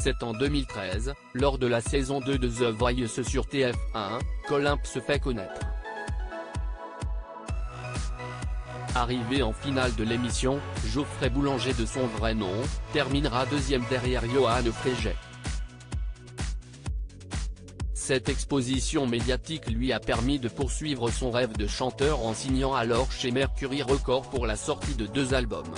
C'est en 2013, lors de la saison 2 de The Voice sur TF1, qu'Olympe se fait connaître. Arrivé en finale de l'émission, Geoffrey Boulanger de son vrai nom, terminera deuxième derrière Johan Fréget. Cette exposition médiatique lui a permis de poursuivre son rêve de chanteur en signant alors chez Mercury Records pour la sortie de 2 albums.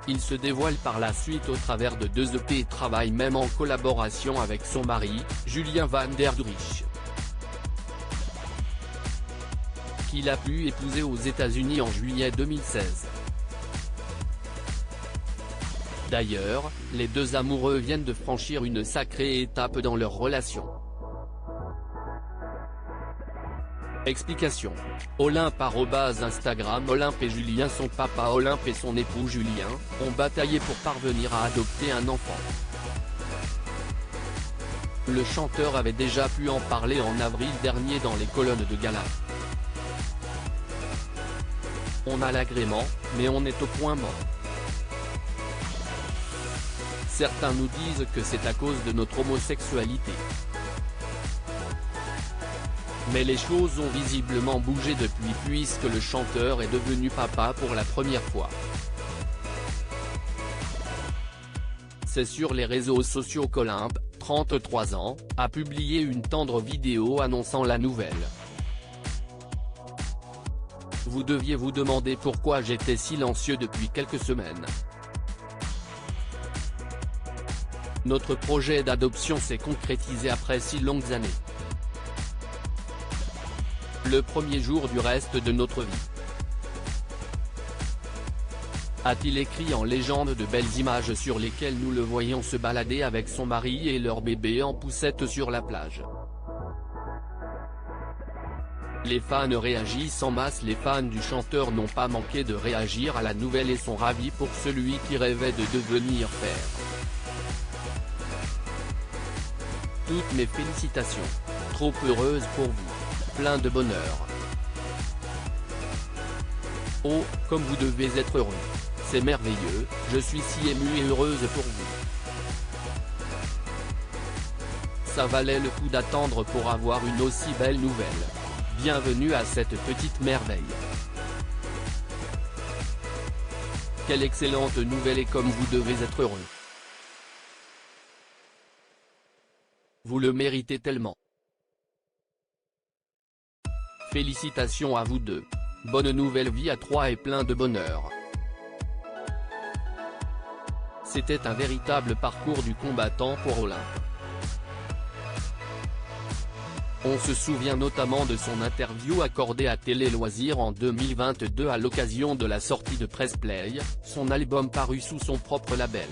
Il se dévoile par la suite au travers de 2 EP et travaille même en collaboration avec son mari, Julien Van Der Driesch, qu'il a pu épouser aux États-Unis en juillet 2016. D'ailleurs, les 2 amoureux viennent de franchir une sacrée étape dans leur relation. Explication. Olympe @Instagram. Olympe et Julien. Son papa Olympe et son époux Julien, ont bataillé pour parvenir à adopter un enfant. Le chanteur avait déjà pu en parler en avril dernier dans les colonnes de Gala. On a l'agrément, mais on est au point mort. Certains nous disent que c'est à cause de notre homosexualité. Mais les choses ont visiblement bougé depuis puisque le chanteur est devenu papa pour la première fois. C'est sur les réseaux sociaux qu'Olympe, 33 ans, a publié une tendre vidéo annonçant la nouvelle. Vous deviez vous demander pourquoi j'étais silencieux depuis quelques semaines. Notre projet d'adoption s'est concrétisé après 6 longues années. Le premier jour du reste de notre vie. A-t-il écrit en légende de belles images sur lesquelles nous le voyons se balader avec son mari et leur bébé en poussette sur la plage. Les fans réagissent en masse. Les fans du chanteur n'ont pas manqué de réagir à la nouvelle et sont ravis pour celui qui rêvait de devenir père. Toutes mes félicitations. Trop heureuse pour vous. Plein de bonheur. Oh, comme vous devez être heureux. C'est merveilleux, je suis si émue et heureuse pour vous. Ça valait le coup d'attendre pour avoir une aussi belle nouvelle. Bienvenue à cette petite merveille. Quelle excellente nouvelle et comme vous devez être heureux. Vous le méritez tellement. Félicitations à vous deux. Bonne nouvelle vie à 3 et plein de bonheur. C'était un véritable parcours du combattant pour Olympe. On se souvient notamment de son interview accordée à Télé Loisirs en 2022 à l'occasion de la sortie de Press Play, son album paru sous son propre label.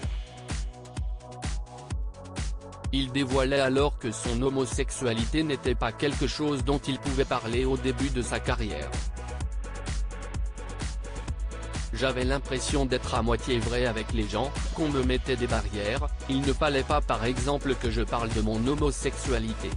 Il dévoilait alors que son homosexualité n'était pas quelque chose dont il pouvait parler au début de sa carrière. J'avais l'impression d'être à moitié vrai avec les gens, qu'on me mettait des barrières, il ne fallait pas par exemple que je parle de mon homosexualité.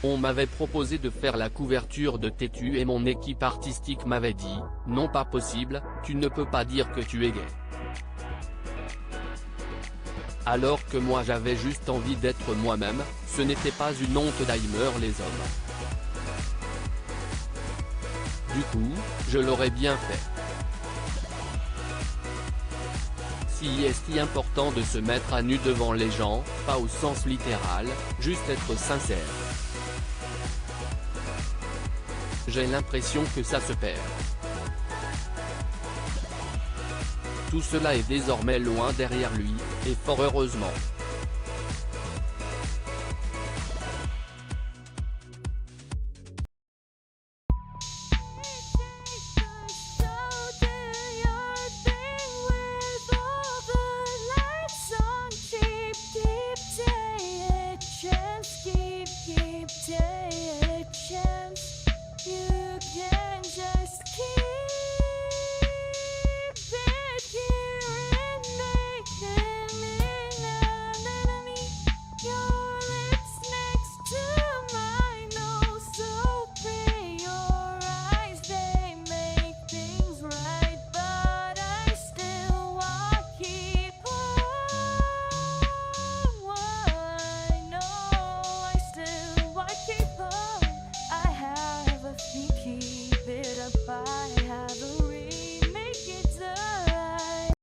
On m'avait proposé de faire la couverture de Tétu et mon équipe artistique m'avait dit, non pas possible, tu ne peux pas dire que tu es gay. Alors que moi j'avais juste envie d'être moi-même, ce n'était pas une honte d'Aimer les hommes. Du coup, je l'aurais bien fait. Si est si important de se mettre à nu devant les gens, pas au sens littéral, juste être sincère. J'ai l'impression que ça se perd. Tout cela est désormais loin derrière lui, et fort heureusement.